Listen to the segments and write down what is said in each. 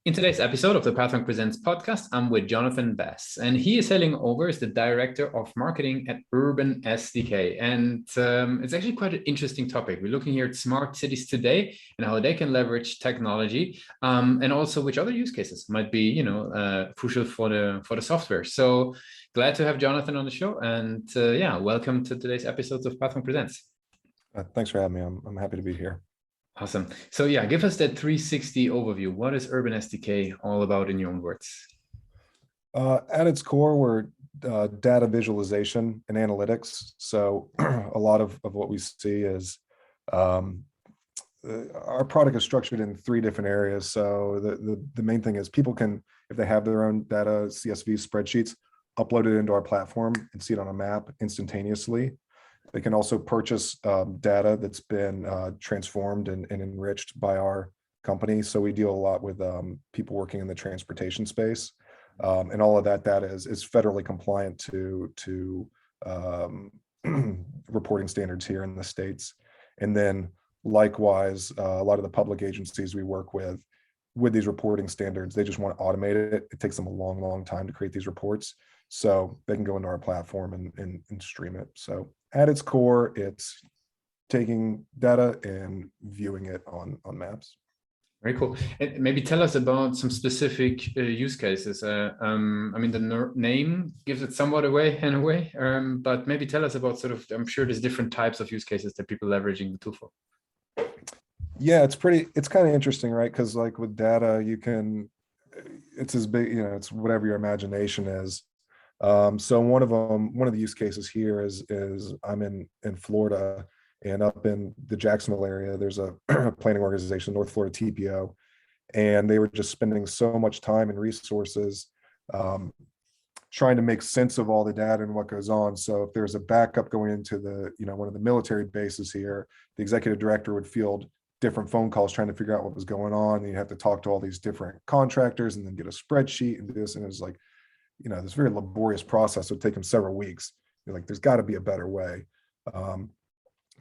In today's episode of the Pathfind Presents podcast, I'm with Jonathan Bass, and he is hailing over as the Director of Marketing at Urban SDK. And it's actually quite an interesting topic. We're looking here at smart cities today and how they can leverage technology, and also which other use cases might be, crucial for the software. So glad to have Jonathan on the show, and welcome to today's episode of Pathfind Presents. Thanks for having me. I'm happy to be here. Awesome. So give us that 360 overview. What is Urban SDK all about in your own words? At its core, we're data visualization and analytics. So a lot of what we see is our product is structured in three different areas. So the main thing is people can, if they have their own data CSV spreadsheets, upload it into our platform and see it on a map instantaneously. They can also purchase data that's been transformed and enriched by our company. So we deal a lot with people working in the transportation space. And all of that data is federally compliant to reporting standards here in the States. And then likewise, a lot of the public agencies we work with these reporting standards, they just want to automate it. It takes them a long time to create these reports. So they can go into our platform and stream it. So at its core, it's taking data and viewing it on maps. Very cool. And maybe tell us about some specific use cases. The name gives it somewhat away in a way, but maybe tell us about I'm sure there's different types of use cases that people are leveraging the tool for. Yeah, it's kind of interesting, right? Because like with data, it's as big, it's whatever your imagination is. So one of the use cases here is I'm in Florida, and up in the Jacksonville area, there's a planning organization, North Florida TPO, and they were just spending so much time and resources trying to make sense of all the data and what goes on. So if there's a backup going into one of the military bases here, the executive director would field different phone calls trying to figure out what was going on. And you have to talk to all these different contractors and then get a spreadsheet and do this. And it was like, this very laborious process would take them several weeks. You're like, there's got to be a better way. So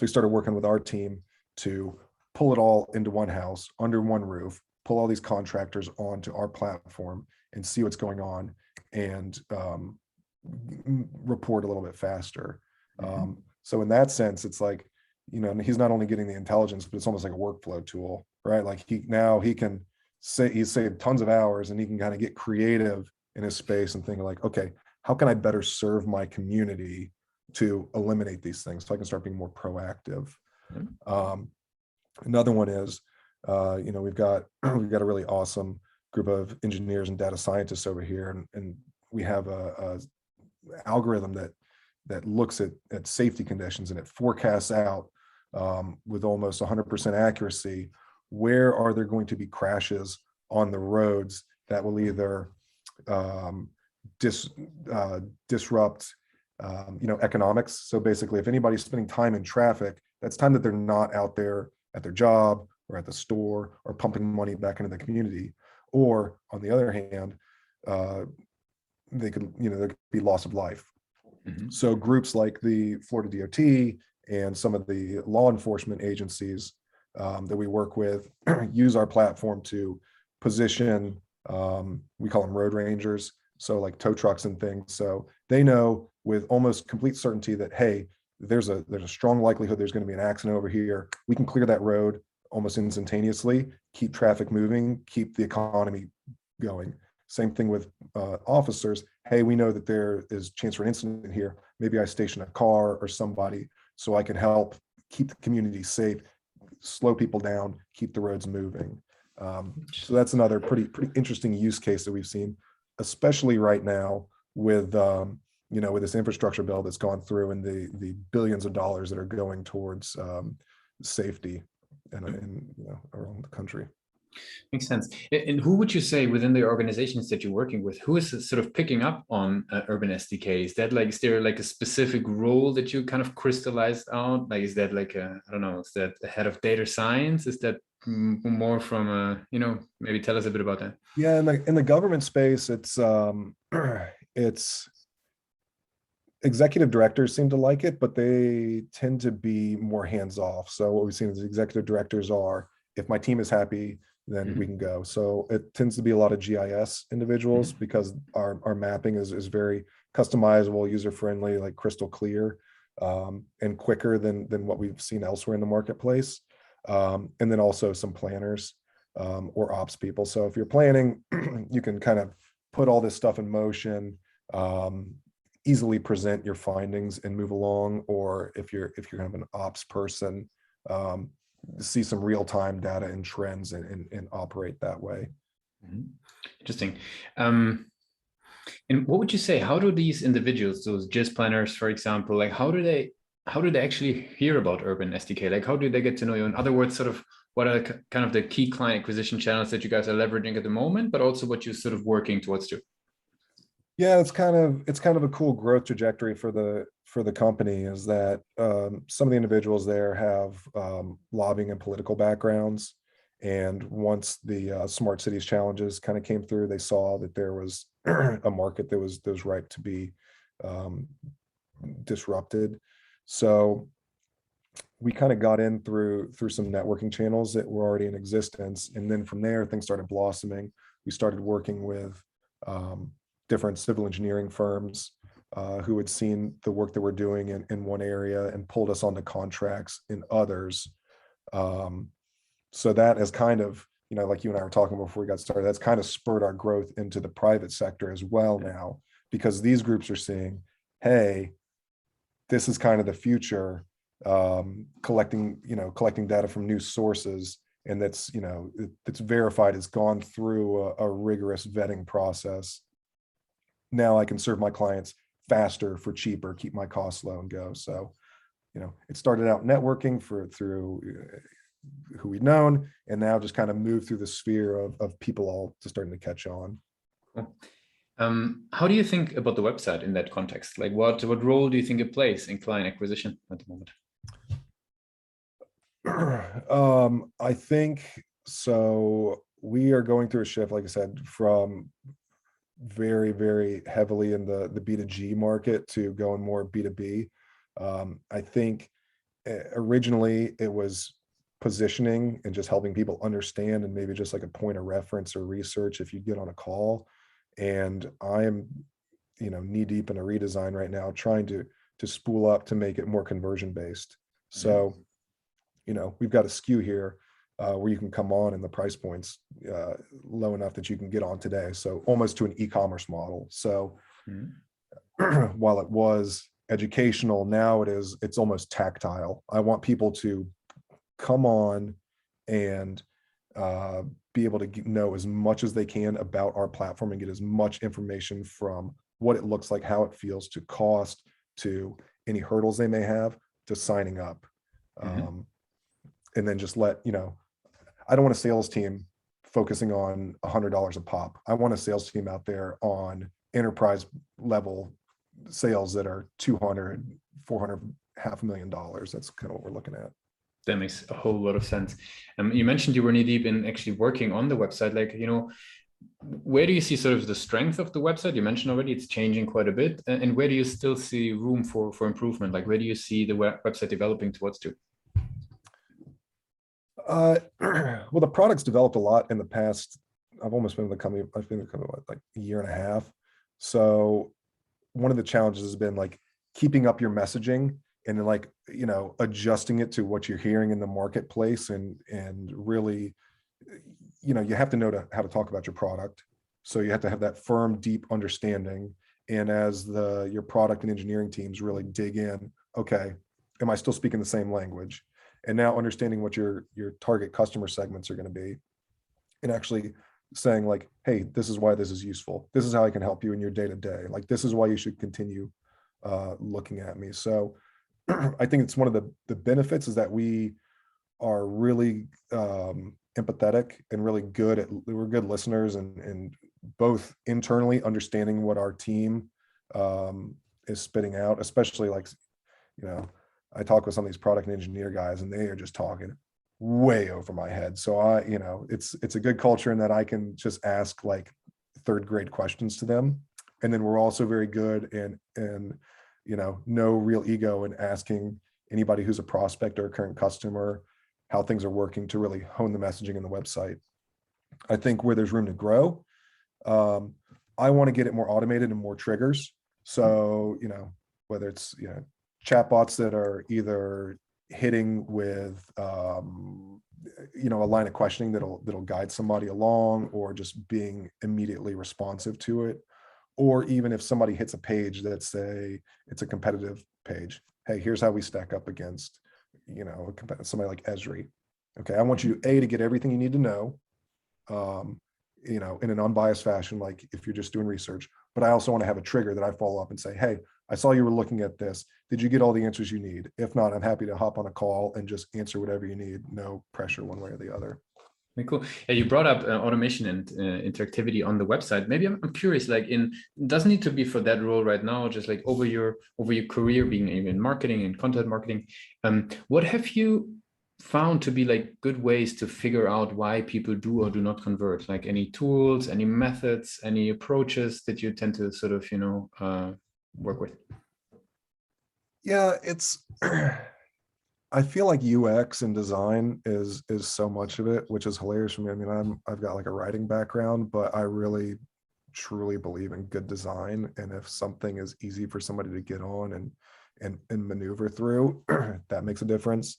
we started working with our team to pull it all into one house, under one roof, pull all these contractors onto our platform and see what's going on and report a little bit faster. So in that sense, it's like, he's not only getting the intelligence, but it's almost like a workflow tool, right? Like he can say he's saved tons of hours and he can kind of get creative in his space and think like, okay, how can I better serve my community to eliminate these things so I can start being more proactive? Another one is, we've got a really awesome group of engineers and data scientists over here, and we have a algorithm that looks at safety conditions, and it forecasts out with almost 100% accuracy where are there going to be crashes on the roads that will either disrupt economics. So basically, if anybody's spending time in traffic, that's time that they're not out there at their job or at the store or pumping money back into the community. Or on the other hand, there could be loss of life. So groups like the Florida DOT and some of the law enforcement agencies that we work with use our platform to position, we call them road rangers, so like tow trucks and things. So they know with almost complete certainty that, hey, there's a strong likelihood there's going to be an accident over here. We can clear that road almost instantaneously, keep traffic moving, keep the economy going. Same thing with officers. Hey, we know that there is chance for an incident here. Maybe I station a car or somebody so I can help keep the community safe, slow people down, keep the roads moving. So that's another pretty interesting use case that we've seen, especially right now with with this infrastructure bill that's gone through and the billions of dollars that are going towards safety and around the country. Makes sense. And who would you say within the organizations that you're working with, who is sort of picking up on Urban SDK? Is there like a specific role that you kind of crystallized out? Like, is that like is that a head of data science? Is that more from maybe tell us a bit about that? Yeah, in the government space, it's executive directors seem to like it, but they tend to be more hands-off. So what we've seen is executive directors are, if my team is happy, then we can go. So it tends to be a lot of GIS individuals because our mapping is very customizable, user-friendly, like crystal clear, and quicker than what we've seen elsewhere in the marketplace. And then also some planners or ops people. So if you're planning, you can kind of put all this stuff in motion, easily present your findings and move along. Or if you're kind of an ops person, see some real-time data and trends and operate that way. Interesting. And what would you say, how do these individuals, those GIS planners, for example, like how do they actually hear about Urban SDK? Like how do they get to know you? In other words, sort of what are kind of the key client acquisition channels that you guys are leveraging at the moment, but also what you're sort of working towards to? Yeah, it's kind of a cool growth trajectory for the company, is that some of the individuals there have lobbying and political backgrounds. And once the smart cities challenges kind of came through, they saw that there was a market that was ripe to be disrupted. So we kind of got in through some networking channels that were already in existence. And then from there, things started blossoming. We started working with different civil engineering firms who had seen the work that we're doing in one area and pulled us onto contracts in others. So that has kind of, like you and I were talking before we got started, that's kind of spurred our growth into the private sector as well now, because these groups are seeing, hey, this is kind of the future, collecting data from news sources, and that's verified, it's gone through a rigorous vetting process. Now I can serve my clients faster for cheaper, keep my costs low and go. So, it started out networking through who we'd known, and now just kind of moved through the sphere of people all just starting to catch on. Cool. How do you think about the website in that context? Like what role do you think it plays in client acquisition at the moment? I think so. We are going through a shift, like I said, from very, very heavily in the B2G market to going more B2B. I think originally it was positioning and just helping people understand, and maybe just like a point of reference or research if you get on a call. And I am, knee deep in a redesign right now, trying to spool up to make it more conversion based. So, we've got a SKU here where you can come on, and the price point's low enough that you can get on today. So almost to an e-commerce model. So while it was educational, now it's almost tactile. I want people to come on and be able to know as much as they can about our platform and get as much information from what it looks like, how it feels, to cost, to any hurdles they may have, to signing up. And then just let, I don't want a sales team focusing on $100 a pop. I want a sales team out there on enterprise level sales that are 200, 400, $500,000. That's kind of what we're looking at. That makes a whole lot of sense. You mentioned you were knee deep in actually working on the website. Like, where do you see sort of the strength of the website? You mentioned already it's changing quite a bit. And where do you still see room for improvement? Like, where do you see the website developing towards to? Well, the product's developed a lot in the past. I've almost been in the company, like a year and a half. So one of the challenges has been like keeping up your messaging and then like, adjusting it to what you're hearing in the marketplace, and really, you have to know how to talk about your product. So you have to have that firm, deep understanding. And as your product and engineering teams really dig in, okay, am I still speaking the same language? And now understanding what your target customer segments are going to be, and actually saying like, hey, this is why this is useful. This is how I can help you in your day-to-day. Like, this is why you should continue looking at me. So I think it's one of the benefits is that we are really empathetic and really we're good listeners, and both internally understanding what our team is spitting out, especially like, I talk with some of these product and engineer guys, and they are just talking way over my head. So it's a good culture in that I can just ask like third grade questions to them. And then we're also very good and no real ego in asking anybody who's a prospect or a current customer how things are working to really hone the messaging in the website. I think where there's room to grow, I want to get it more automated and more triggers. So, whether it's, chatbots that are either hitting with, a line of questioning that'll guide somebody along, or just being immediately responsive to it. Or even if somebody hits a page that's it's a competitive page. Hey, here's how we stack up against, somebody like Esri. Okay, I want you to get everything you need to know, in an unbiased fashion, like if you're just doing research. But I also want to have a trigger that I follow up and say, hey, I saw you were looking at this. Did you get all the answers you need? If not, I'm happy to hop on a call and just answer whatever you need. No pressure one way or the other. Very cool. Yeah, you brought up automation and interactivity on the website. Maybe I'm curious, like it doesn't need to be for that role right now, just like over your career being in marketing and content marketing. What have you found to be like good ways to figure out why people do or do not convert? Like any tools, any methods, any approaches that you tend to sort of, work with? Yeah, it's I feel like UX and design is so much of it, which is hilarious for me. I mean, I've got like a writing background, but I really truly believe in good design. And if something is easy for somebody to get on and maneuver through, that makes a difference.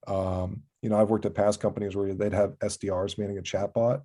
I've worked at past companies where they'd have SDRs manning a chatbot.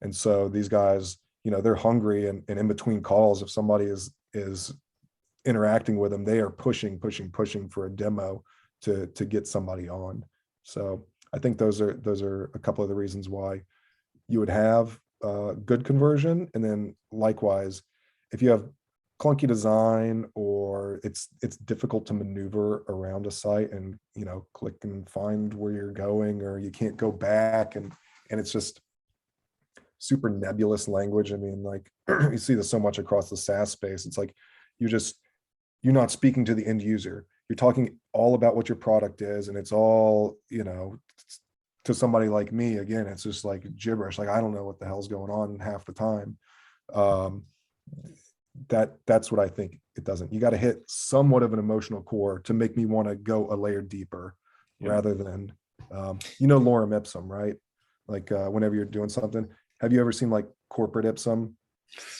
And so these guys, they're hungry, and in between calls, if somebody is interacting with them, they are pushing for a demo to get somebody on. So I think those are a couple of the reasons why you would have good conversion. And then likewise, if you have clunky design, or it's difficult to maneuver around a site and click and find where you're going, or you can't go back, and it's just super nebulous language. I mean, like you see this so much across the SaaS space. It's like you're not speaking to the end user. You're talking all about what your product is, and it's all, to somebody like me, again, it's just like gibberish. Like, I don't know what the hell's going on half the time. That's what I think it doesn't. You got to hit somewhat of an emotional core to make me want to go a layer deeper, rather than, lorem ipsum, right? Like whenever you're doing something, have you ever seen like corporate ipsum?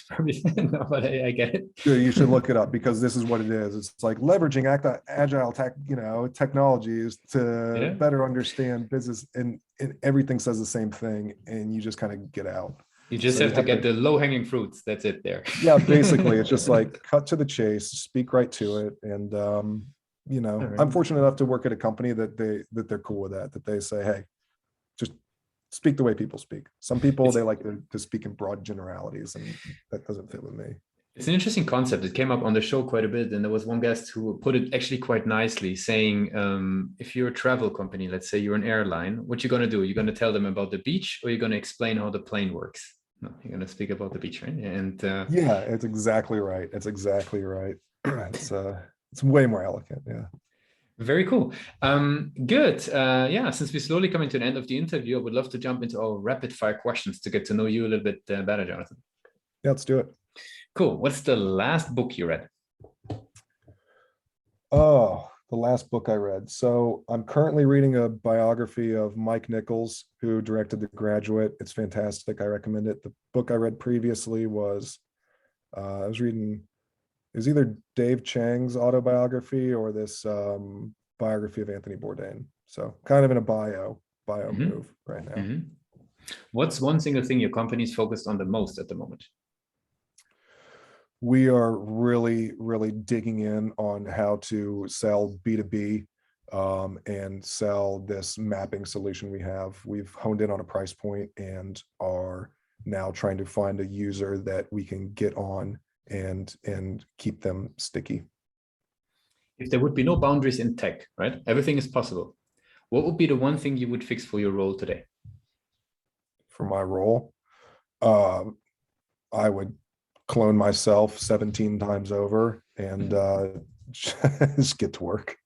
Probably no, but I get it. You should look it up, because this is what it is. It's like leveraging agile technologies to better understand business, and everything says the same thing, and you just kind of get out. You just have to get the low-hanging fruits. That's it there. Yeah, basically, it's just like cut to the chase, speak right to it. And right. I'm fortunate enough to work at a company that they're cool with that they say, hey, just speak the way people speak. Some people, they like to speak in broad generalities, and that doesn't fit with me. It's an interesting concept. It came up on the show quite a bit, and there was one guest who put it actually quite nicely, saying, if you're a travel company, let's say you're an airline, what you're going to do? You're going to tell them about the beach, or you're going to explain how the plane works? No, you're going to speak about the beach, right? And yeah, it's exactly right. It's exactly right. It's way more elegant. Yeah. Very cool. Good. Yeah, since we're slowly coming to the end of the interview, I would love to jump into our rapid fire questions to get to know you a little bit better, Jonathan. Yeah, let's do it. Cool. What's the last book you read? Oh, the last book I read. So I'm currently reading a biography of Mike Nichols, who directed The Graduate. It's fantastic. I recommend it. The book I read previously was, I was reading, it was either Dave Chang's autobiography or this biography of Anthony Bourdain. So kind of in a bio move right now. What's one single thing your company's focused on the most at the moment? We are really, really digging in on how to sell B2B and sell this mapping solution we have. We've honed in on a price point and are now trying to find a user that we can get on and keep them sticky. If there would be no boundaries in tech, right? Everything is possible. What would be the one thing you would fix for your role today? For my role, I would clone myself 17 times over and just get to work.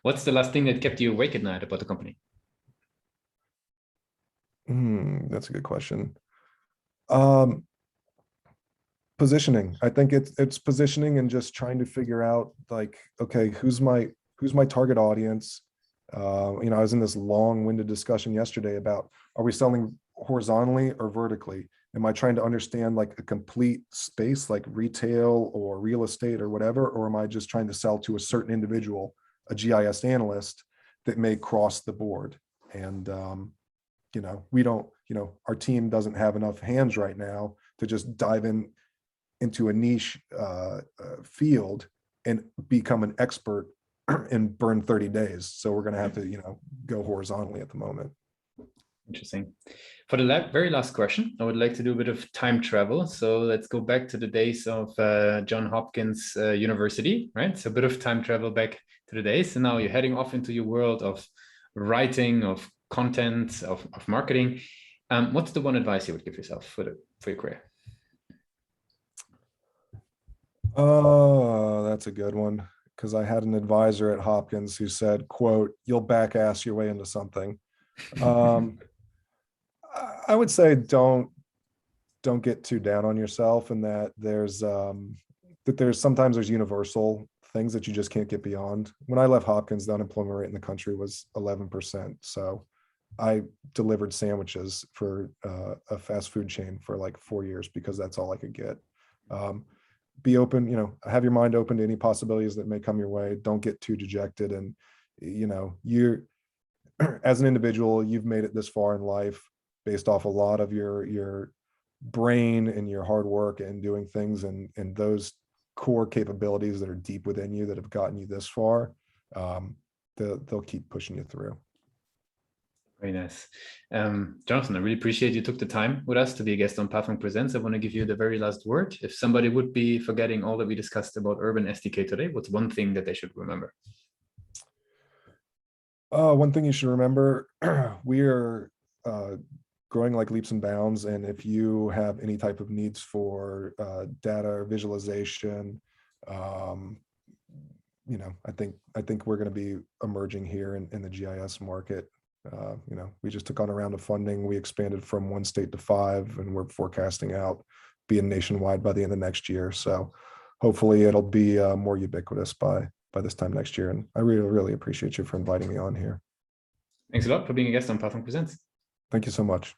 What's the last thing that kept you awake at night about the company? That's a good question. Positioning. I think it's positioning and just trying to figure out, like, okay, who's my target audience? I was in this long-winded discussion yesterday about, are we selling horizontally or vertically? Am I trying to understand like a complete space like retail or real estate or whatever? Or am I just trying to sell to a certain individual, a GIS analyst that may cross the board? And, we don't, our team doesn't have enough hands right now to just dive into a niche field and become an expert and burn 30 days. So we're going to have to, go horizontally at the moment. Interesting. For the very last question, I would like to do a bit of time travel. So let's go back to the days of Johns Hopkins University, right? So a bit of time travel back to the days. And now you're heading off into your world of writing, of content, of marketing. What's the one advice you would give yourself for your career? Oh, that's a good one. Because I had an advisor at Hopkins who said, quote, "You'll back ass your way into something." I would say don't get too down on yourself, and that there's sometimes there's universal things that you just can't get beyond. When I left Hopkins, the unemployment rate in the country was 11%. So I delivered sandwiches for a fast food chain for like 4 years because that's all I could get. Be open, have your mind open to any possibilities that may come your way. Don't get too dejected. And, you're, as an individual, you've made it this far in life based off a lot of your brain and your hard work and doing things and those core capabilities that are deep within you that have gotten you this far. They'll keep pushing you through. Very nice. Jonathan, I really appreciate you took the time with us to be a guest on Pathfinder Presents. I want to give you the very last word. If somebody would be forgetting all that we discussed about Urban SDK today, what's one thing that they should remember? One thing you should remember, we are growing like leaps and bounds. And if you have any type of needs for data or visualization, I think we're going to be emerging here in the GIS market. We just took on a round of funding. We expanded from 1 state to 5, and we're forecasting out being nationwide by the end of next year. So hopefully it'll be more ubiquitous by this time next year. And I really, really appreciate you for inviting me on here. Thanks a lot for being a guest on Pathfinder Presents. Thank you so much.